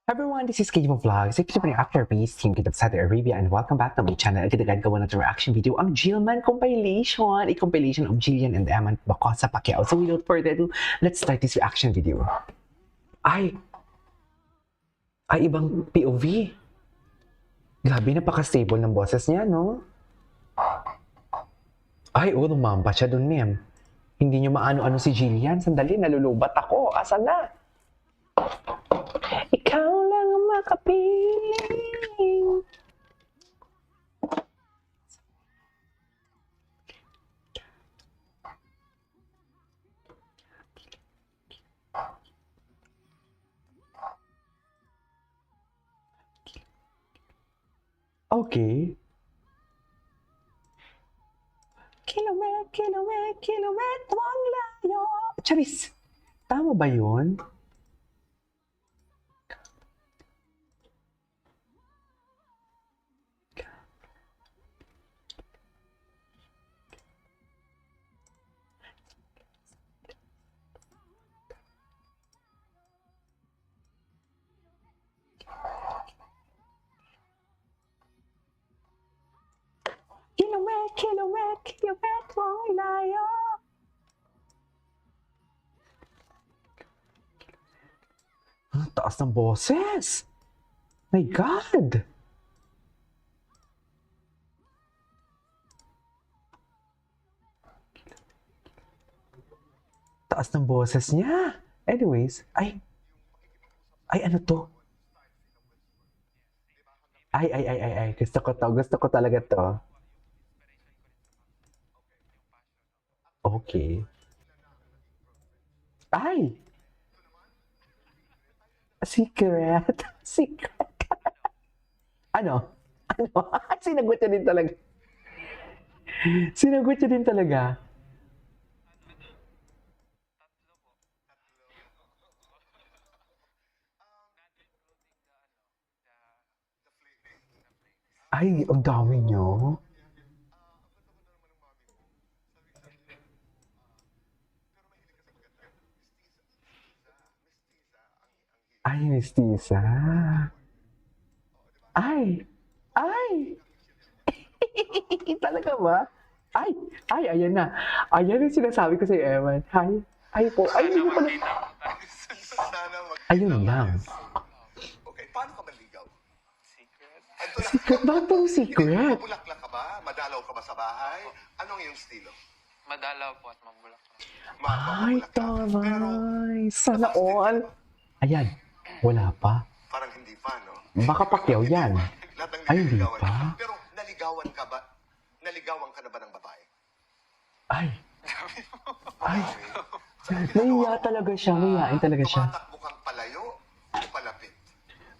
Everyone, this is KJ Vlogs. If you're after peace, Team Kid of Saudi Arabia, and welcome back to my channel. Agad-agad gawa na reaction video ang Jillman compilation. A compilation of Jillian and Eman Bacosa Pacquiao. So without further ado, let's start this reaction video. Ay, ibang POV. Grabe, napaka-stable ng boses niya, no? Ay, lumampa siya dun, ma'am. Hindi niyo maano-ano si Jillian. Sandali, nalulubat ako. Asan na? Ikaw lang ang makapiling. Okay. Kilometro ang layo. Charis, tama ba yun? Kilometro ang layo. Ang taas ng boses. My God! Taas ng boses niya. Anyways, ay, ano to? Ay, gusto ko to. Gusto ko talaga to. Okay. Ay! Secret. Secret. Ano? Sinagot niya din talaga. Sinagot niya din talaga. Ay, ang dami niyo. Ay, mestiza. Ay! Talaga ba? Ayan na. Ayan yung sinasabi ko sa Eman. Ay po. Ay, hindi pala. Ayun lang. Okay, paano ka maligaw? Secret? Bakit pong secret? Mabulaklak ka ba? Madalaw ka ba sa bahay? Anong iyong estilo? Madalaw po at mabulaklak. Ay, taray. Sana all. Ayan. Wala pa. Parang hindi pa, no? Baka Pacquiao yan. Lahat ng Ay, hindi nililigawan pa. ka. Pero naligawan ka ba? Naligawan ka na ba ng babae? Ay. Mahiya talaga siya. Mahiyain talaga siya. Tumatakbo kang palayo o palapit?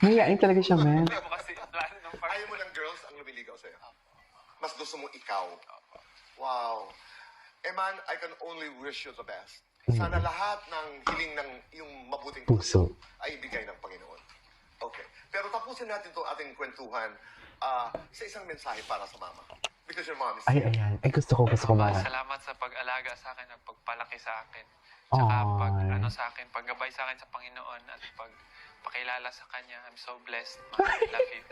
Mahiyain talaga siya, man. Hindi po kasi lalo nung first. Ayaw mo ng girls ang lumiligaw sa'yo? Mas gusto mo ikaw? Wow. Eman, I can only wish you the best. Sana lahat ng hiling ng yung mabuting Puso. ay ibigay ng Panginoon. Okay. Pero tapusin natin itong ating kwentuhan sa isang mensahe para sa mama. Because your mom is Ay, ayan. Ay, gusto ko mga. Salamat sa pag-alaga sa akin at pagpalaki sa akin. Tsaka Ay. sa akin, paggabay sa akin sa Panginoon at pagpakilala sa Kanya. I'm so blessed. Ma. Love you.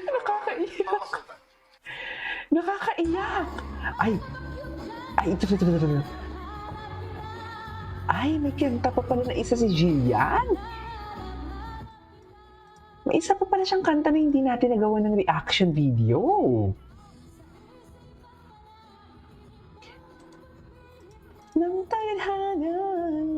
Nakakaiyak. Mama Sultan. Nakakaiyak. Ito. Ay, may kanta pa pala na isa si Jillian. May isa pa pala siyang kanta na hindi natin nagawa ng reaction video. Ng tadhanan.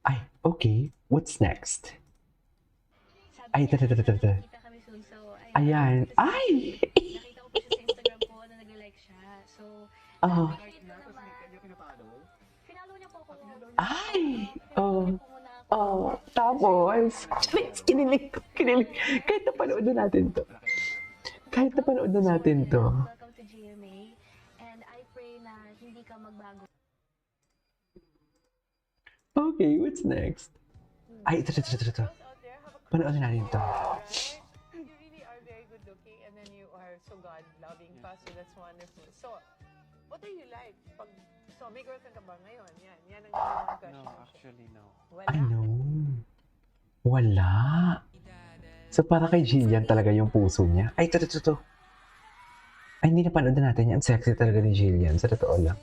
Ay, okay. What's next? Ay, ito. Kita kami soon. So, Ayan. Ay! nakita ko po siya sa Instagram po na nag-like siya. So, Ah. finalo niya po ako. Ay! Finalo niya po muna ako. Tapos, kinilig. Kahit napanood na natin to. Welcome to GMA. And I pray na hindi ka magbago. Okay, what's next? Ay, ito. Panoorin natin to. You really are very good looking and then you are so God-loving. Pastor, that's wonderful. So, what do you like? So, may girlfriend ka ba ngayon? Yan ang mga question. No, actually, no. Wala. I know. Wala. So, para kay Jillian talaga yung puso niya. Ay, ito. Ay, hindi napanood na natin yan. Ang sexy talaga ni Jillian. Sa totoo lang.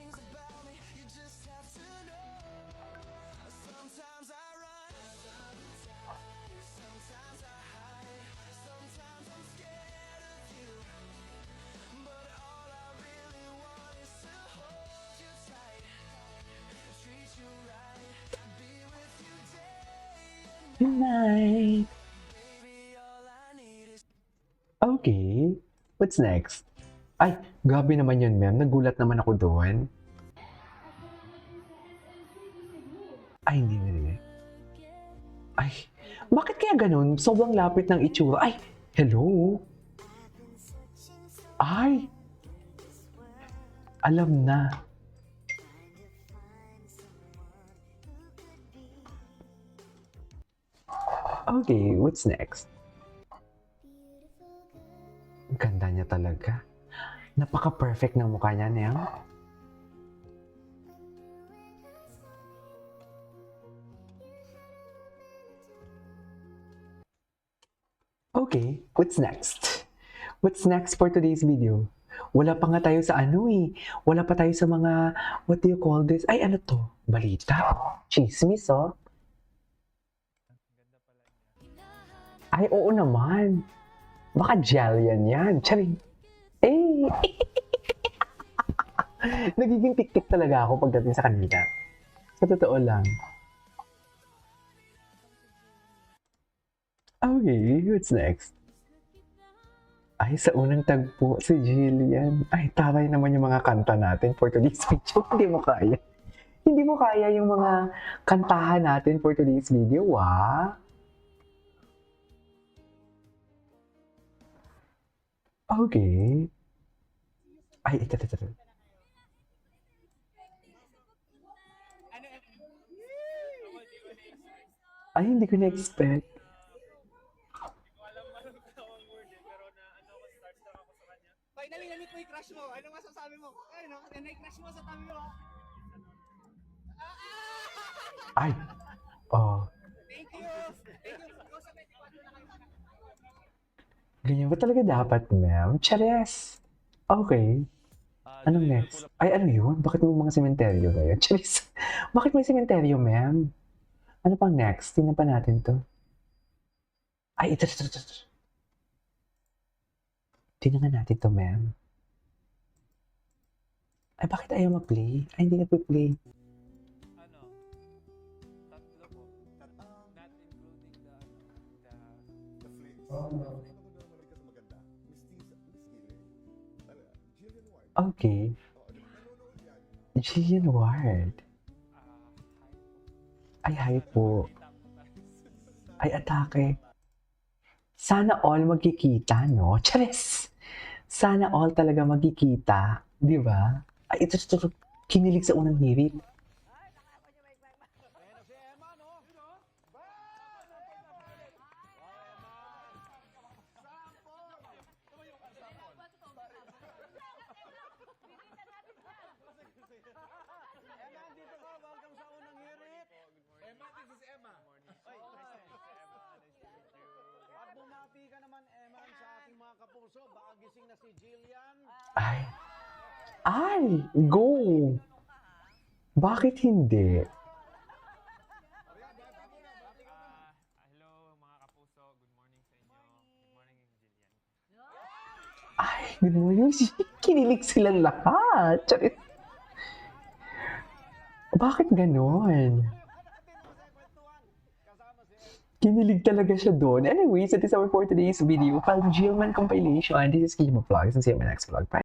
Good night. Okay. What's next? Ay, grabe naman yun, ma'am. Nagulat naman ako doon. Ay, hindi. Ay, bakit kaya ganun? Sobrang lapit ng itsura. Ay, hello? Ay, alam na. Okay, what's next? Ang ganda niya talaga. Napaka-perfect ng mukha niya, Neng. Okay, what's next? What's next for today's video? Wala pa nga tayo sa ano eh. Wala pa tayo sa mga, what do you call this? Ay, ano to? Balita? Chismis, oh. Ay, oo naman. Baka Jillian yan. Charing. Eh. Nagiging tik-tik talaga ako pagdating sa kanila. Sa totoo lang. Okay, what's next? Ay, sa unang tagpo, si Jillian. Ay, taray naman yung mga kanta natin for today's video. Hindi mo kaya. Hindi mo kaya yung mga kantahan natin for today's video, ah. Okay. Ay, ito. Ay, hindi ko na-expect. Finally, na-meet mo yung crush mo. Ano masasabi mo? Ay, no? Na-crush mo sa tabi mo. Ay. Oh. Thank you. Thank you. Go sa 24 na kayo. Ganyan ba talaga dapat, ma'am? Chares! Okay. Anong next? Ay, ano yun? Bakit may mga sementeryo ngayon? Chares! Bakit may sementeryo, ma'am? Ano pang next? Tingnan pa natin to. Ay, ito. Tingnan nga natin to, ma'am. Ay, bakit ayaw mag-play? Ay, hindi nagpa-play. Ano? Tatlo po. Not including the Okay. Jillian Ward. Ay, hi po. Ay, atake. Sana all magkikita, no? Chares! Sana all talaga magkikita. Di ba? Ay, ito. Kinilig sa unang hirit. Emma, dito ka. Welcome sa unang hirit. Emma, this is Emma. At bumati ka naman, Emma, sa ating mga kapuso. Baka gising na si Jillian. Ay, go! Bakit hindi? hello, mga kapuso. Good morning sa inyo. Good morning, Jillian. Ay, good morning. Kinilig silang lahat. Charis. Bakit ganon? Kinilig talaga siya doon. Anyways, that is our for today's video. Pag Jillman compilation. This is Kimo Vlogs and see you in my next vlog. Bye.